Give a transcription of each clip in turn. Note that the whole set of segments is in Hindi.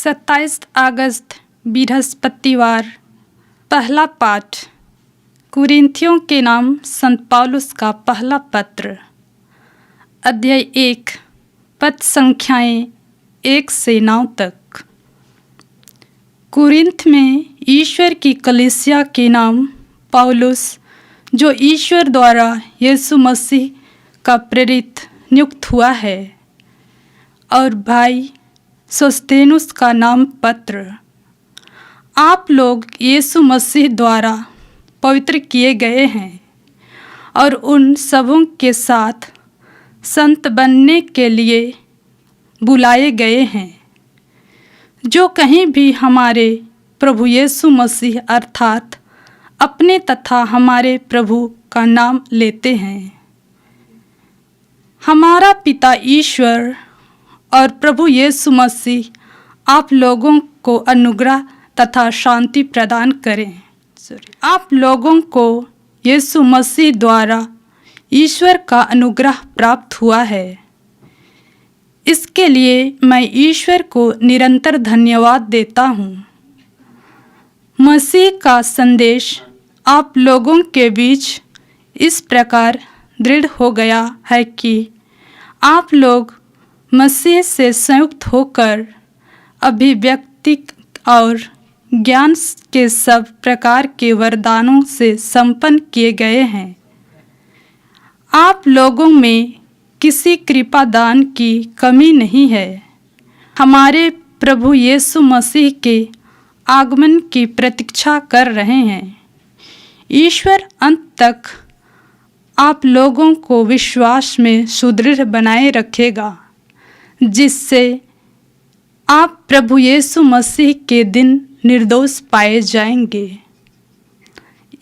27 अगस्त बृहस्पतिवार। पहला पाठ कुरिन्थियों के नाम संत पौलुस का पहला पत्र, अध्याय 1, पद संख्याएँ 1 से 9 तक। कुरिन्थ में ईश्वर की कलीसिया के नाम पौलुस, जो ईश्वर द्वारा यीशु मसीह का प्रेरित नियुक्त हुआ है, और भाई सोस्तेनुस का नाम पत्र। आप लोग यीशु मसीह द्वारा पवित्र किए गए हैं और उन सबों के साथ संत बनने के लिए बुलाए गए हैं, जो कहीं भी हमारे प्रभु यीशु मसीह अर्थात अपने तथा हमारे प्रभु का नाम लेते हैं। हमारा पिता ईश्वर और प्रभु यीशु मसीह आप लोगों को अनुग्रह तथा शांति प्रदान करें। आप लोगों को यीशु मसीह द्वारा ईश्वर का अनुग्रह प्राप्त हुआ है। इसके लिए मैं ईश्वर को निरंतर धन्यवाद देता हूँ। मसीह का संदेश आप लोगों के बीच इस प्रकार दृढ़ हो गया है कि आप लोग मसीह से संयुक्त होकर अभिव्यक्ति और ज्ञान के सब प्रकार के वरदानों से संपन्न किए गए हैं। आप लोगों में किसी कृपा दान की कमी नहीं है। हमारे प्रभु यीशु मसीह के आगमन की प्रतीक्षा कर रहे हैं। ईश्वर अंत तक आप लोगों को विश्वास में सुदृढ़ बनाए रखेगा, जिससे आप प्रभु यीशु मसीह के दिन निर्दोष पाए जाएंगे।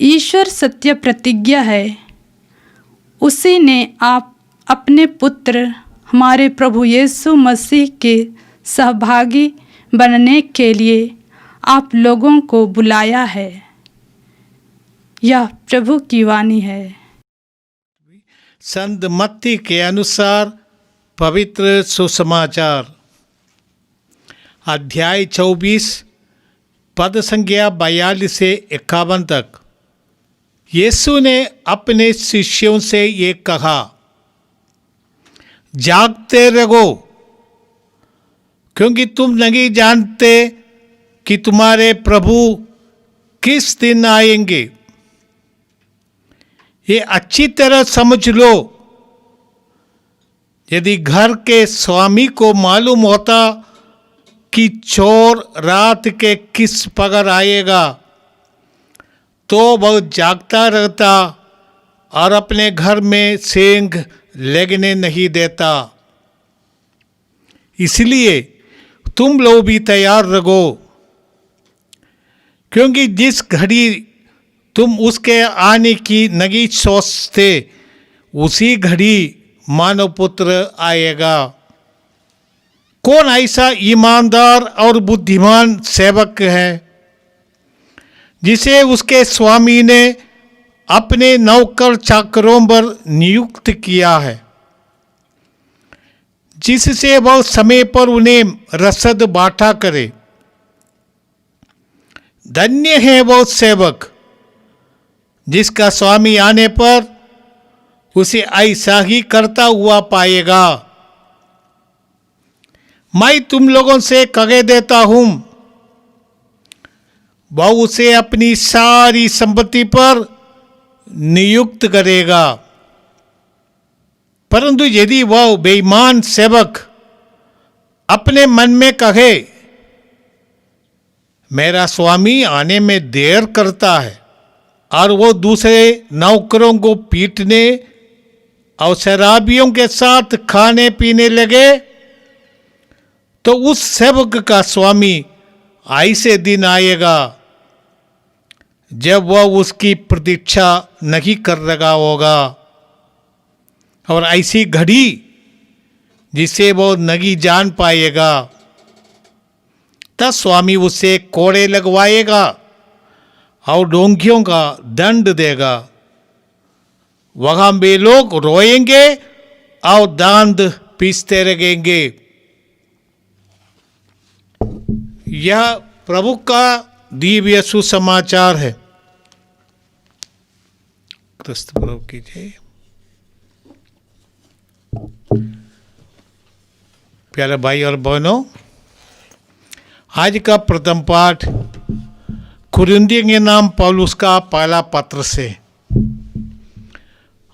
ईश्वर सत्य प्रतिज्ञा है। उसी ने आप अपने पुत्र हमारे प्रभु यीशु मसीह के सहभागी बनने के लिए आप लोगों को बुलाया है। यह प्रभु की वाणी है। संत मत्ती के अनुसार पवित्र सुसमाचार, अध्याय 24, पद संख्या 42 से 51 तक। यीशु ने अपने शिष्यों से ये कहा, जागते रहो, क्योंकि तुम नहीं जानते कि तुम्हारे प्रभु किस दिन आएंगे। ये अच्छी तरह समझ लो, यदि घर के स्वामी को मालूम होता कि चोर रात के किस पगर आएगा, तो वह जागता रहता और अपने घर में सेंध लगने नहीं देता। इसलिए तुम लोग भी तैयार रहो, क्योंकि जिस घड़ी तुम उसके आने की नहीं सोचते, उसी घड़ी मानव पुत्र आएगा। कौन ऐसा ईमानदार और बुद्धिमान सेवक है, जिसे उसके स्वामी ने अपने नौकर चाकरों पर नियुक्त किया है, जिससे वह समय पर उन्हें रसद बांटा करे। धन्य है वह सेवक, जिसका स्वामी आने पर उसे ऐसा ही करता हुआ पाएगा। मैं तुम लोगों से कह देता हूं, वह उसे अपनी सारी संपत्ति पर नियुक्त करेगा। परंतु यदि वह बेईमान सेवक अपने मन में कहे, मेरा स्वामी आने में देर करता है, और वो दूसरे नौकरों को पीटने और शराबियों के साथ खाने पीने लगे, तो उस सेवक का स्वामी ऐसे दिन आएगा जब वह उसकी प्रतीक्षा नहीं कर रहा होगा, और ऐसी घड़ी जिसे वो नहीं जान पाएगा। तब स्वामी उसे कोड़े लगवाएगा और डोंगियों का दंड देगा। वहां वे लोग रोएंगे और दांत पीसते रहेंगे। यह प्रभु का दिव्य सुसमाचार है। क्रिस्त प्रभु की जय। प्यारे भाई और बहनों, आज का प्रथम पाठ कुरिन्थियों के नाम पौलुस का पहला पत्र से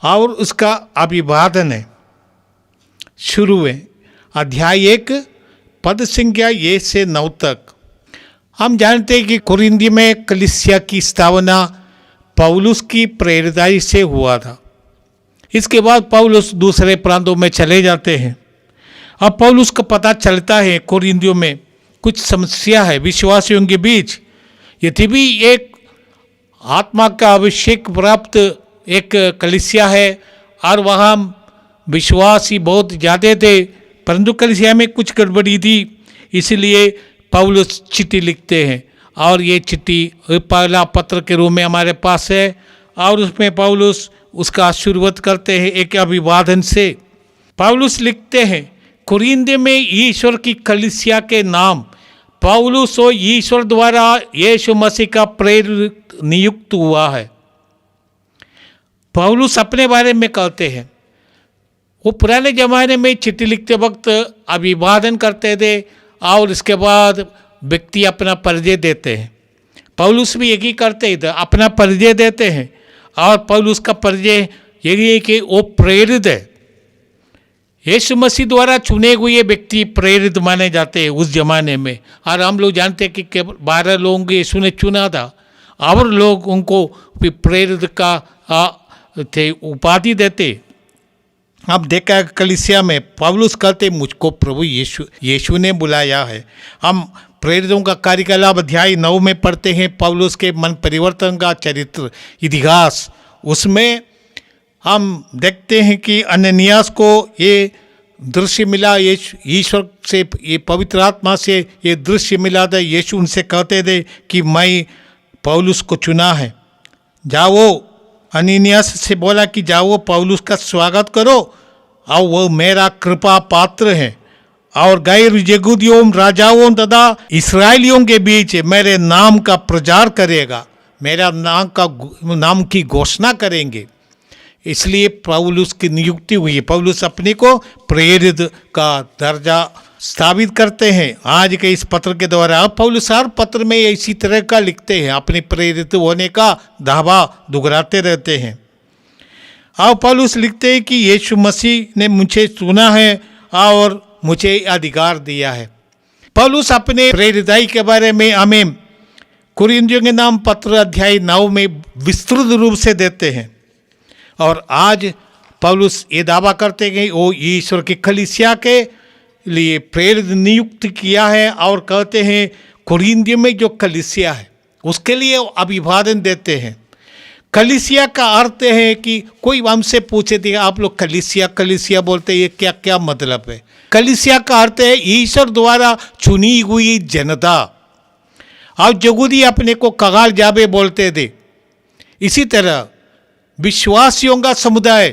और उसका अभिवादन है। शुरू है अध्याय 1 पद संख्या 1 से 9 तक। हम जानते हैं कि कुरिन्थ में कलीसिया की स्थापना पौलुस की प्रेरिताई से हुआ था। इसके बाद पौलुस दूसरे प्रांतों में चले जाते हैं। अब पौलुस को पता चलता है कुरिन्थियों में कुछ समस्या है विश्वासियों के बीच। यद्यपि एक आत्मा का अभिषेक प्राप्त एक कलीसिया है और वहाँ विश्वासी बहुत ज़्यादा थे, परंतु कलीसिया में कुछ गड़बड़ी थी। इसलिए पौलुस चिट्ठी लिखते हैं और ये चिट्ठी पहला पत्र के रूप में हमारे पास है। और उसमें पौलुस उसका शुरुआत करते हैं एक अभिवादन से। पौलुस लिखते हैं, कुरिन्थ में ईश्वर की कलीसिया के नाम पौलुस और ईश्वर द्वारा यीशु मसीह का प्रेरित नियुक्त हुआ है। पौलुस अपने बारे में कहते हैं, वो पुराने ज़माने में चिट्ठी लिखते वक्त अभिवादन करते थे और इसके बाद व्यक्ति अपना परिचय देते हैं। पौलुस भी यही करते थे, अपना परिचय देते हैं। और पौलुस का परिचय यही है कि वो प्रेरित है, यीशु मसीह द्वारा चुने हुए व्यक्ति प्रेरित माने जाते हैं उस जमाने में। और हम लोग जानते हैं कि केवल 12 लोगों को यीशु ने चुना था और लोग उनको प्रेरित का थे उपाधि देते। अब देखा है कलीसिया में पौलुस कहते मुझको प्रभु यीशु ने बुलाया है। हम प्रेरितों का कार्यकलाप अध्याय 9 में पढ़ते हैं पौलुस के मन परिवर्तन का चरित्र इतिहास। उसमें हम देखते हैं कि अननियास को ये दृश्य मिला, ईश्वर से, ये पवित्र आत्मा से ये दृश्य मिला था। यीशु उनसे कहते थे कि मैं पौलुस को चुना है, जाओ। अननियास से बोला कि जाओ पौलुस का स्वागत करो और वो मेरा कृपा पात्र है और गैर यहूदियों, राजाओं तथा इस्राएलियों के बीच मेरे नाम का प्रचार करेगा, मेरा नाम की घोषणा करेंगे। इसलिए पौलुस की नियुक्ति हुई। पौलुस अपने को प्रेरित का दर्जा स्थापित करते हैं आज के इस पत्र के द्वारा। अब पौलुस हर पत्र में इसी तरह का लिखते हैं, अपने प्रेरित होने का दावा दोहराते रहते हैं। अब पौलुस लिखते हैं कि यीशु मसीह ने मुझे चुना है और मुझे अधिकार दिया है। पौलुस अपने प्रेरिताई के बारे में हमें कुरिन्थियों के नाम पत्र अध्याय 9 में विस्तृत रूप से देते हैं। और आज पौलुस ये दावा करते हैं कि वो ईश्वर की कलीसिया के लिए प्रेरित नियुक्त किया है और कहते हैं कुरिन्थ में जो कलीसिया है उसके लिए अभिवादन देते हैं। कलीसिया का अर्थ है कि कोई हमसे पूछे थे आप लोग कलीसिया बोलते हैं, ये क्या क्या मतलब है? कलीसिया का अर्थ है ईश्वर द्वारा चुनी हुई जनता। और यहूदी अपने को कगाल जाबे बोलते थे। इसी तरह विश्वासियों का समुदाय,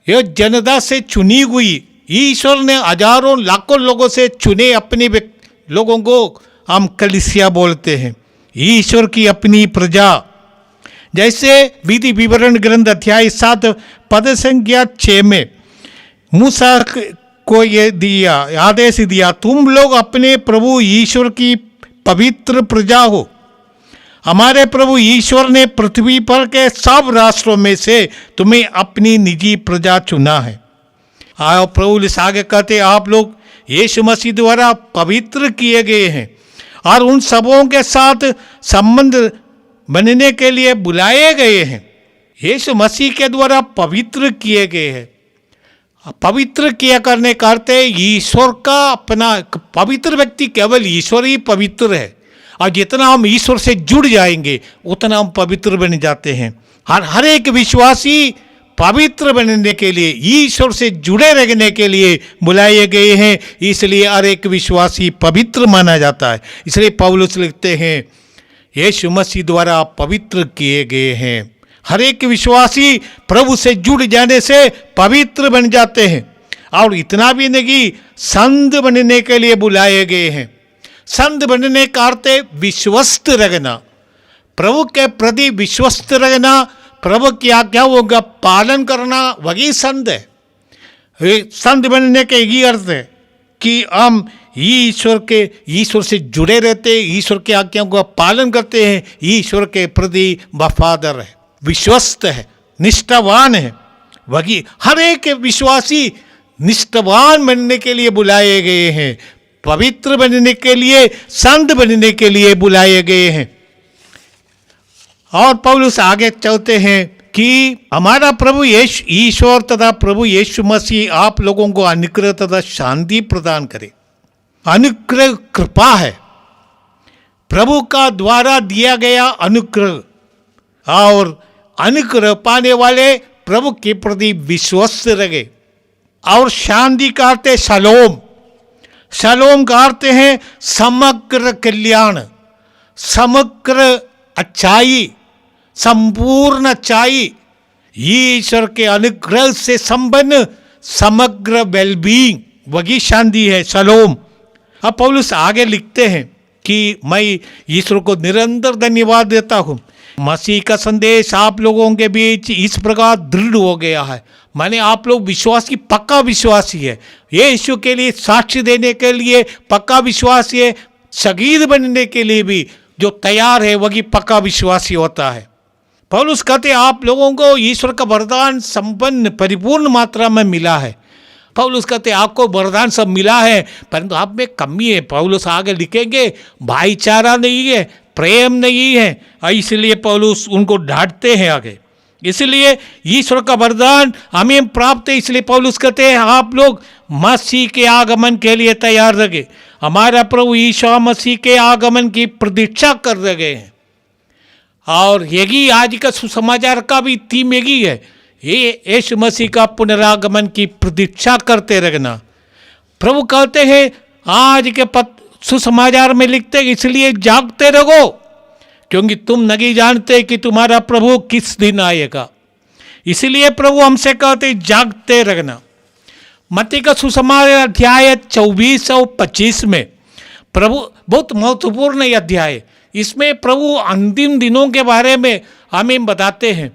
यह जनता से चुनी हुई, ईश्वर ने हजारों लाखों लोगों से चुने अपने लोगों को हम कलीसिया बोलते हैं, ईश्वर की अपनी प्रजा। जैसे विधि विवरण ग्रंथ अध्याय 7 पद संख्या 6 में मूसा को ये दिया आदेश दिया, तुम लोग अपने प्रभु ईश्वर की पवित्र प्रजा हो। हमारे प्रभु ईश्वर ने पृथ्वी पर के सब राष्ट्रों में से तुम्हें अपनी निजी प्रजा चुना है। आओ प्रभु आगे कहते, आप लोग यीशु मसीह द्वारा पवित्र किए गए हैं और उन सबों के साथ संबंध बनने के लिए बुलाए गए हैं। यीशु मसीह के द्वारा पवित्र किए गए हैं। पवित्र किया करने का अर्थ है ईश्वर का अपना पवित्र व्यक्ति, केवल ईश्वर ही पवित्र है। और जितना हम ईश्वर से जुड़ जाएंगे उतना हम पवित्र बन जाते हैं। हर एक विश्वासी पवित्र बनने के लिए, ईश्वर से जुड़े रहने के लिए बुलाए गए हैं। इसलिए हर एक विश्वासी पवित्र माना जाता है। इसलिए पौलुस लिखते हैं यीशु मसीह द्वारा पवित्र किए गए हैं। हर एक विश्वासी प्रभु से जुड़ जाने से पवित्र बन जाते हैं। और इतना भी नहीं, संत बनने के लिए बुलाए गए हैं। संत बनने का अर्थ है विश्वस्त रहना, प्रभु के प्रति विश्वस्त रहना, प्रभु की आज्ञाओं का पालन करना, वही संत है। संत बनने का यही अर्थ है कि हम ईश्वर से जुड़े रहते हैं, ईश्वर की आज्ञाओं का पालन करते हैं, ईश्वर के प्रति वफादार है, विश्वस्त है, निष्ठावान है। वही हर एक विश्वासी निष्ठावान बनने के लिए बुलाए गए हैं, पवित्र बनने के लिए, संत बनने के लिए बुलाए गए हैं। और पौलुस आगे चलते हैं कि हमारा प्रभु ईश्वर तथा प्रभु यीशु मसीह आप लोगों को अनुग्रह तथा शांति प्रदान करे। अनुग्रह कृपा है, प्रभु का द्वारा दिया गया अनुग्रह, और अनुग्रह पाने वाले प्रभु के प्रति विश्वस्त रहे। और शांति का अर्थ है शलोम, शलोम का अर्थ है समग्र कल्याण, समग्र अच्छाई, संपूर्ण अच्छाई, ईश्वर के अनुग्रह से संपन्न समग्र वेलबींग, वही शांति है, शलोम। अब पौलुस आगे लिखते हैं कि मैं ईश्वर को निरंतर धन्यवाद देता हूँ, मसीह का संदेश आप लोगों के बीच इस प्रकार दृढ़ हो गया है, माने आप लोग विश्वासी, पक्का विश्वासी है, ये यीशु के लिए साक्ष्य देने के लिए पक्का विश्वासी है, शहीद बनने के लिए भी जो तैयार है वही पक्का विश्वासी होता है। पौलुस कहते आप लोगों को ईश्वर का वरदान संपन्न परिपूर्ण मात्रा में मिला है। पौलुस कहते आपको वरदान सब मिला है, परंतु आप में कमी है। पौलुस आगे लिखेंगे भाईचारा नहीं है, प्रेम नहीं है, इसलिए पौलुस उनको डांटते हैं आगे। इसलिए ईश्वर का वरदान हमें प्राप्त है, इसलिए पौलुस कहते हैं आप लोग मसीह के आगमन के लिए तैयार रहे। हमारा प्रभु यीशु मसीह के आगमन की प्रतीक्षा कर रहे हैं। और यही आज का सुसमाचार का भी थीम यही है, ये यीशु मसीह का पुनरागमन की प्रतीक्षा करते रहना। प्रभु कहते हैं आज के सुसमाचार में लिखते हैं इसलिए जागते रहो, क्योंकि तुम नहीं जानते कि तुम्हारा प्रभु किस दिन आएगा। इसलिए प्रभु हमसे कहते जागते रहना। मत्ती का सुसमाचार अध्याय 24 और 25 में प्रभु बहुत महत्वपूर्ण अध्याय है। इसमें प्रभु अंतिम दिनों के बारे में हमें बताते हैं,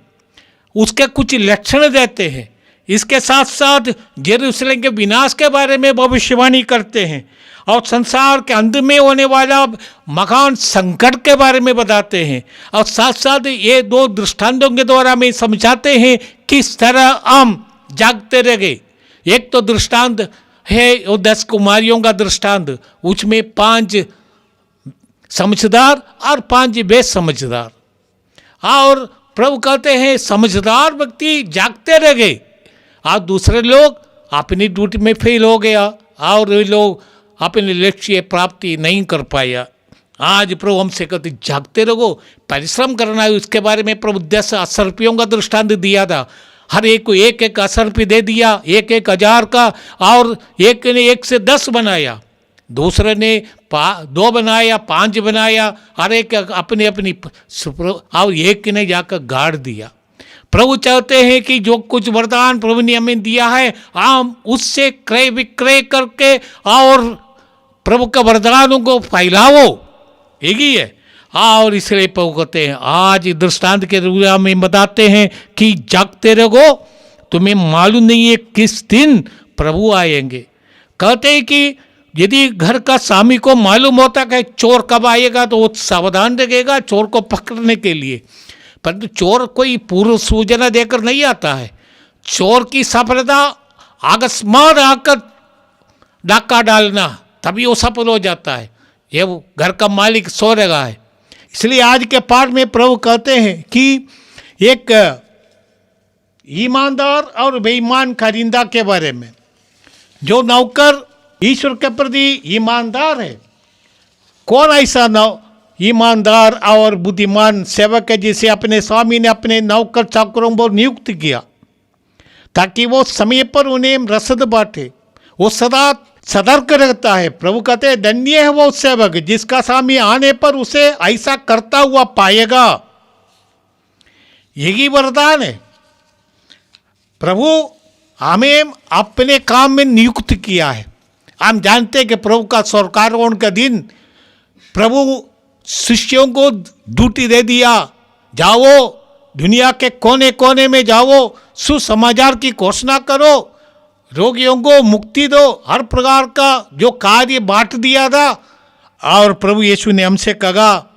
उसके कुछ लक्षण देते हैं। इसके साथ साथ यरूशलेम के विनाश के बारे में भविष्यवाणी करते हैं और संसार के अंत में होने वाला महान संकट के बारे में बताते हैं। और साथ साथ ये दो दृष्टांतों के द्वारा हमें समझाते हैं किस तरह हम जागते रहे। एक तो दृष्टांत है वो 10 कुमारियों का दृष्टांत, उसमें 5 समझदार और 5 बेसमझदार। और प्रभु कहते हैं समझदार व्यक्ति जागते रह गए और दूसरे लोग अपनी ड्यूटी में फेल हो गया और वे लोग अपने लक्ष्य प्राप्ति नहीं कर पाया। आज प्रभु हमसे कहते जागते रहो, परिश्रम करना है। उसके बारे में प्रभु 10 असर्पियों का दृष्टांत दिया था। हर एक को एक एक असर्पी दे दिया, 1,000 का, और एक ने 1 से 10 बनाया, दूसरे ने 2 बनाया, 5 बनाया, हर एक अपनी अपनी, और एक ने जाकर गाड़ दिया। प्रभु चाहते हैं कि जो कुछ वरदान प्रभु ने हमें दिया है हम उससे क्रय विक्रय करके और प्रभु के वरदानों को फैलाओ, यही है। और इसलिए प्रभु कहते हैं आज दृष्टांत के रूप में बताते हैं कि जागते रहो, तुम्हें मालूम नहीं है किस दिन प्रभु आएंगे। कहते हैं कि यदि घर का स्वामी को मालूम होता कि चोर कब आएगा तो वो सावधान रहेगा चोर को पकड़ने के लिए, परंतु चोर कोई पूर्व सूचना देकर नहीं आता है। चोर की सफलता अकस्मात आकर डाका डालना, तभी वो सफल हो जाता है। ये वो घर का मालिक सो रहा है। इसलिए आज के पाठ में प्रभु कहते हैं कि एक ईमानदार और बेईमान खरीदा के बारे में। जो नौकर ईश्वर के प्रति ईमानदार है, कौन ऐसा ईमानदार और बुद्धिमान सेवक है जिसे अपने स्वामी ने अपने नौकर चाकरों को नियुक्त किया ताकि वो समय पर उन्हें रसद बांटे। वो सदा सतर्क रहता है। प्रभु कहते हैं धन्य है वो सेवक जिसका स्वामी आने पर उसे ऐसा करता हुआ पाएगा। यही वरदान है। प्रभु हमें अपने काम में नियुक्त किया है। हम जानते हैं कि प्रभु का स्वर्गारोहण का दिन प्रभु शिष्यों को ड्यूटी दे दिया, जाओ दुनिया के कोने कोने में जाओ, सुसमाचार की घोषणा करो, रोगियों को मुक्ति दो, हर प्रकार का जो कार्य बांट दिया था। और प्रभु यीशु ने हमसे कहा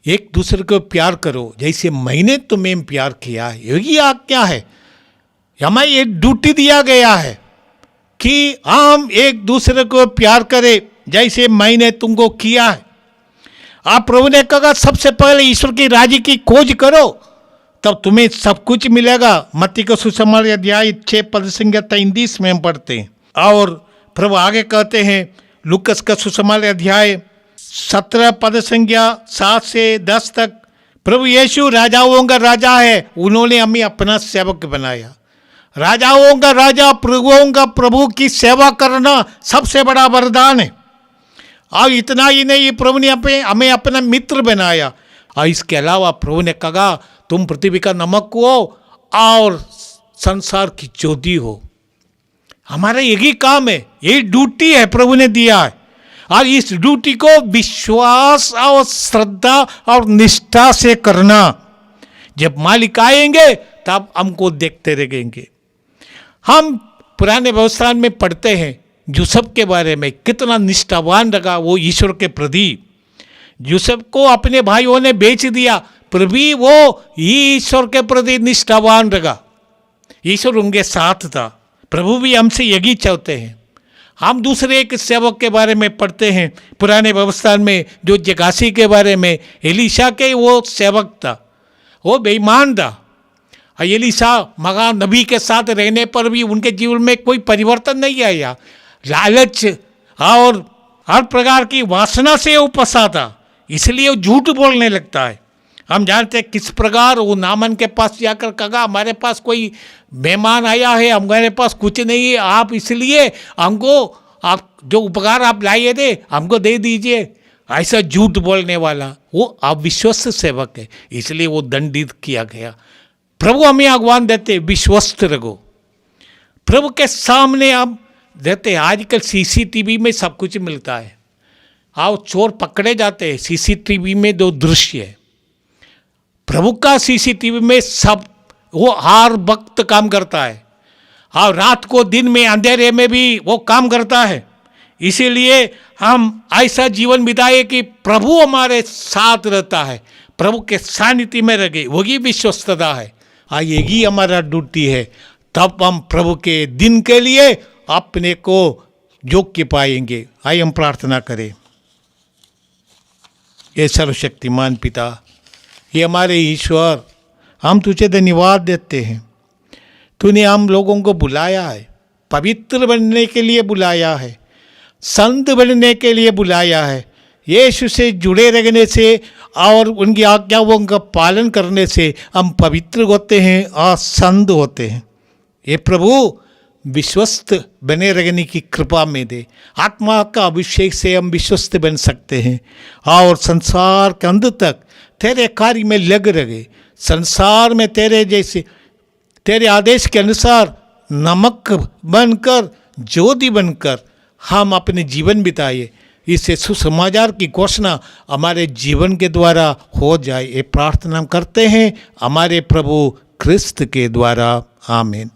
एक दूसरे को प्यार करो जैसे मैंने तुम्हें प्यार किया है। यही आज्ञा है, हमें ये ड्यूटी दिया गया है कि हम एक दूसरे को प्यार करें जैसे मैंने तुमको किया है। आप प्रभु ने कहा सबसे पहले ईश्वर की राज्य की खोज करो, तब तुम्हें सब कुछ मिलेगा। मत्ती का सुसमाचार अध्याय 6 पद संख्या 33 में हम पढ़ते हैं। और प्रभु आगे कहते हैं लूकस का सुसमाचार अध्याय 17 पद संख्या 7 से 10 तक, प्रभु यीशु राजाओं का राजा है, उन्होंने हमें अपना सेवक बनाया। राजाओं का राजा, प्रभुओं का प्रभु की सेवा करना सबसे बड़ा वरदान है। और इतना ही नहीं, प्रभु ने हमें अपना मित्र बनाया। और इसके अलावा प्रभु ने कहा तुम पृथ्वी का नमक हो और संसार की ज्योति हो। हमारा यही काम है, यही ड्यूटी है प्रभु ने दिया है। और इस ड्यूटी को विश्वास और श्रद्धा और निष्ठा से करना। जब मालिक आएंगे तब हमको देखते रहेंगे। हम पुराने व्यवस्था में पढ़ते हैं यूसुफ के बारे में, कितना निष्ठावान रहा वो ईश्वर के प्रति। यूसुफ को अपने भाइयों ने बेच दिया, फिर भी वो ईश्वर के प्रति निष्ठावान रहा। ईश्वर उनके साथ था। प्रभु भी हमसे यही चाहते हैं। हम दूसरे एक सेवक के बारे में पढ़ते हैं पुराने व्यवस्था में, जो जगासी के बारे में, एलीशा के वो सेवक था, वो बेईमान था। एलीशा मगा नबी के साथ रहने पर भी उनके जीवन में कोई परिवर्तन नहीं आया। लालच और हर प्रकार की वासना से वो फंसा था, इसलिए वो झूठ बोलने लगता है। हम जानते हैं किस प्रकार वो नामन के पास जाकर कहा हमारे पास कोई मेहमान आया है, हमारे पास कुछ नहीं है, आप इसलिए हमको आप जो उपकार आप लाए थे हमको दे दीजिए। ऐसा झूठ बोलने वाला वो अविश्वस्त सेवक है, इसलिए वो दंडित किया गया। प्रभु हमें आह्वान देते विश्वस्त रहो, प्रभु के सामने हम देते। आजकल सीसीटीवी में सब कुछ मिलता है। आओ चोर पकड़े जाते हैं, सीसीटीवी में दो दृश्य है। प्रभु का सीसीटीवी में सब वो हर वक्त काम करता है, और रात को दिन में अंधेरे में भी वो काम करता है। इसीलिए हम ऐसा जीवन बिताए कि प्रभु हमारे साथ रहता है, प्रभु के सानिध्य में रहे, वही विश्वस्तता है। यही हमारा ड्यूटी है। तब हम प्रभु के दिन के लिए अपने को योग्य पाएंगे। आइए हम प्रार्थना करें। ये सर्वशक्तिमान पिता, ये हमारे ईश्वर, हम तुझे धन्यवाद देते हैं। तूने हम लोगों को बुलाया है, पवित्र बनने के लिए बुलाया है, संत बनने के लिए बुलाया है। यीशु से जुड़े रहने से और उनकी आज्ञाओं का पालन करने से हम पवित्र होते हैं और संत होते हैं। ये प्रभु विश्वस्त बने रहने की कृपा में दे। आत्मा का अभिषेक से हम विश्वस्त बन सकते हैं और संसार के अंत तक तेरे कार्य में लग रहे। संसार में तेरे जैसे तेरे आदेश के अनुसार नमक बनकर, ज्योति बनकर हम अपने जीवन बिताए। इससे सुसमाचार की घोषणा हमारे जीवन के द्वारा हो जाए। ये प्रार्थना हम करते हैं हमारे प्रभु क्रिस्त के द्वारा। आमीन।